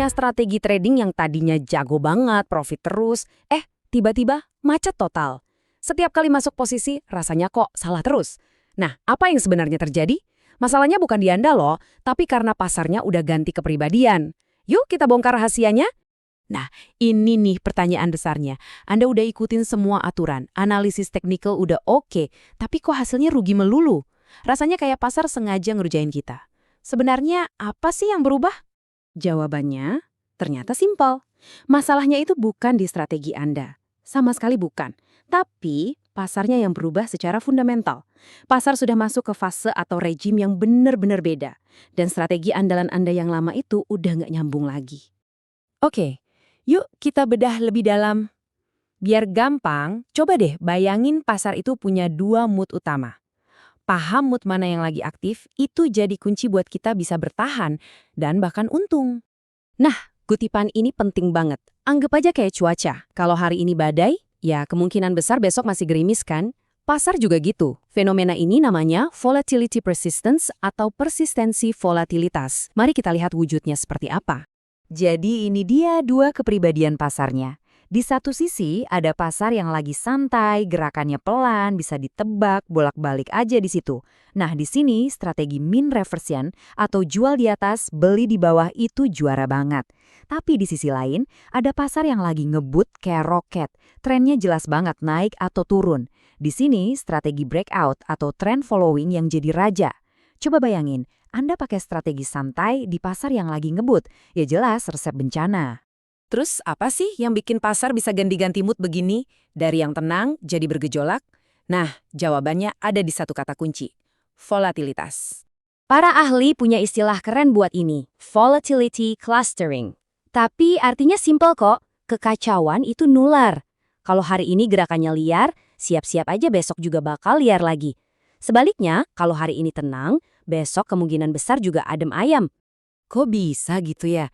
punya strategi trading yang tadinya jago banget, profit terus, tiba-tiba macet total. Setiap kali masuk posisi, rasanya kok salah terus. Nah, apa yang sebenarnya terjadi? Masalahnya bukan di Anda loh, tapi karena pasarnya udah ganti kepribadian. Yuk kita bongkar rahasianya. Nah, ini nih pertanyaan besarnya. Anda udah ikutin semua aturan, analisis teknikal udah oke, tapi kok hasilnya rugi melulu? Rasanya kayak pasar sengaja ngerjain kita. Sebenarnya apa sih yang berubah? Jawabannya ternyata simpel. Masalahnya itu bukan di strategi Anda. Sama sekali bukan. Tapi pasarnya yang berubah secara fundamental. Pasar sudah masuk ke fase atau rejim yang benar-benar beda. Dan strategi andalan Anda yang lama itu udah nggak nyambung lagi. Oke, yuk kita bedah lebih dalam. Biar gampang, coba deh bayangin pasar itu punya dua mood utama. Paham mood mana yang lagi aktif, itu jadi kunci buat kita bisa bertahan dan bahkan untung. Nah, kutipan ini penting banget. Anggap aja kayak cuaca. Kalau hari ini badai, ya kemungkinan besar besok masih gerimis kan? Pasar juga gitu. Fenomena ini namanya volatility persistence atau persistensi volatilitas. Mari kita lihat wujudnya seperti apa. Jadi ini dia dua kepribadian pasarnya. Di satu sisi ada pasar yang lagi santai, gerakannya pelan, bisa ditebak, bolak-balik aja di situ. Nah di sini strategi mean reversion atau jual di atas, beli di bawah itu juara banget. Tapi di sisi lain ada pasar yang lagi ngebut kayak roket. Trennya jelas banget naik atau turun. Di sini strategi breakout atau trend following yang jadi raja. Coba bayangin, Anda pakai strategi santai di pasar yang lagi ngebut, ya jelas resep bencana. Terus apa sih yang bikin pasar bisa ganti-ganti mood begini? Dari yang tenang jadi bergejolak? Nah, jawabannya ada di satu kata kunci, volatilitas. Para ahli punya istilah keren buat ini, volatility clustering. Tapi artinya simpel kok, kekacauan itu nular. Kalau hari ini gerakannya liar, siap-siap aja besok juga bakal liar lagi. Sebaliknya, kalau hari ini tenang, besok kemungkinan besar juga adem ayam. Kok bisa gitu ya?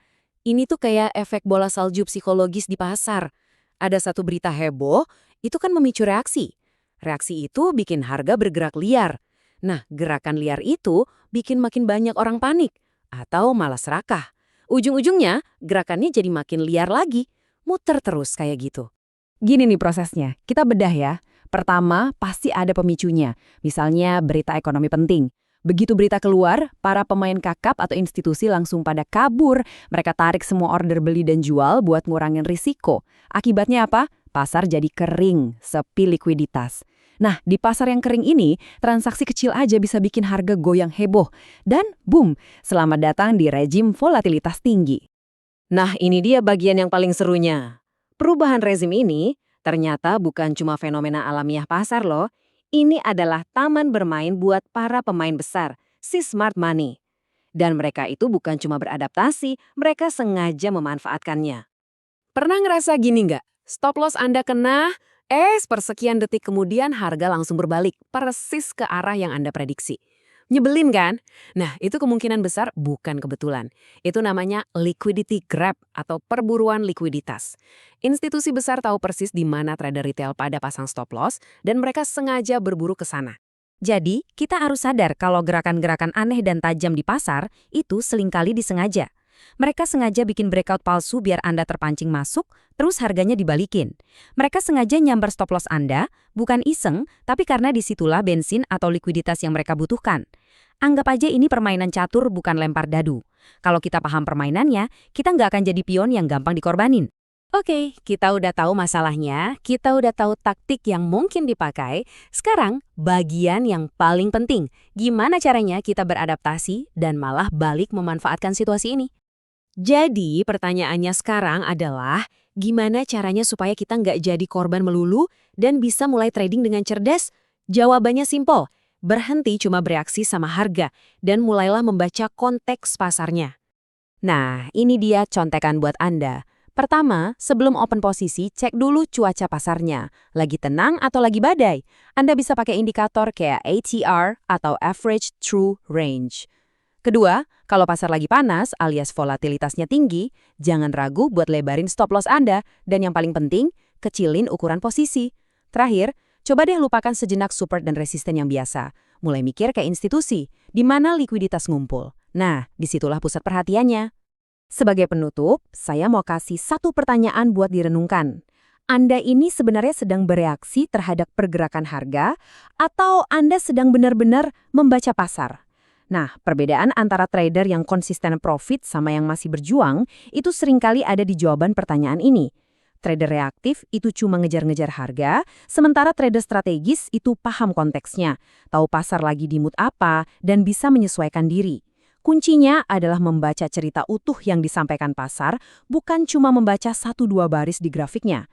Ini tuh kayak efek bola salju psikologis di pasar. Ada satu berita heboh, itu kan memicu reaksi. Reaksi itu bikin harga bergerak liar. Nah, gerakan liar itu bikin makin banyak orang panik. Atau malah serakah. Ujung-ujungnya, gerakannya jadi makin liar lagi. Muter terus kayak gitu. Gini nih prosesnya, kita bedah ya. Pertama, pasti ada pemicunya. Misalnya berita ekonomi penting. Begitu berita keluar, para pemain kakap atau institusi langsung pada kabur. Mereka tarik semua order beli dan jual buat ngurangin risiko. Akibatnya apa? Pasar jadi kering, sepi likuiditas. Nah, di pasar yang kering ini, transaksi kecil aja bisa bikin harga goyang heboh. Dan boom, selamat datang di rejim volatilitas tinggi. Nah, ini dia bagian yang paling serunya. Perubahan rezim ini ternyata bukan cuma fenomena alamiah pasar loh. Ini adalah taman bermain buat para pemain besar, si smart money. Dan mereka itu bukan cuma beradaptasi, mereka sengaja memanfaatkannya. Pernah ngerasa gini nggak? Stop loss Anda kena, sepersekian detik kemudian harga langsung berbalik, persis ke arah yang Anda prediksi. Nyebelin kan? Nah, itu kemungkinan besar bukan kebetulan. Itu namanya liquidity grab atau perburuan likuiditas. Institusi besar tahu persis di mana trader retail pada pasang stop loss dan mereka sengaja berburu ke sana. Jadi, kita harus sadar kalau gerakan-gerakan aneh dan tajam di pasar itu seringkali disengaja. Mereka sengaja bikin breakout palsu biar Anda terpancing masuk, terus harganya dibalikin. Mereka sengaja nyambar stop loss Anda, bukan iseng, tapi karena disitulah bensin atau likuiditas yang mereka butuhkan. Anggap aja ini permainan catur bukan lempar dadu. Kalau kita paham permainannya, kita nggak akan jadi pion yang gampang dikorbanin. Oke, kita udah tahu masalahnya, kita udah tahu taktik yang mungkin dipakai. Sekarang, bagian yang paling penting, gimana caranya kita beradaptasi dan malah balik memanfaatkan situasi ini. Jadi, pertanyaannya sekarang adalah, gimana caranya supaya kita nggak jadi korban melulu dan bisa mulai trading dengan cerdas? Jawabannya simpel, berhenti cuma bereaksi sama harga dan mulailah membaca konteks pasarnya. Nah, ini dia contekan buat Anda. Pertama, sebelum open posisi, cek dulu cuaca pasarnya. Lagi tenang atau lagi badai? Anda bisa pakai indikator kayak ATR atau Average True Range. Kedua, kalau pasar lagi panas alias volatilitasnya tinggi, jangan ragu buat lebarin stop loss Anda. Dan yang paling penting, kecilin ukuran posisi. Terakhir, coba deh lupakan sejenak support dan resisten yang biasa. Mulai mikir kayak institusi, di mana likuiditas ngumpul. Nah, disitulah pusat perhatiannya. Sebagai penutup, saya mau kasih satu pertanyaan buat direnungkan. Anda ini sebenarnya sedang bereaksi terhadap pergerakan harga atau Anda sedang benar-benar membaca pasar? Nah, perbedaan antara trader yang konsisten profit sama yang masih berjuang itu seringkali ada di jawaban pertanyaan ini. Trader reaktif itu cuma ngejar-ngejar harga, sementara trader strategis itu paham konteksnya, tahu pasar lagi di mood apa, dan bisa menyesuaikan diri. Kuncinya adalah membaca cerita utuh yang disampaikan pasar, bukan cuma membaca satu dua baris di grafiknya.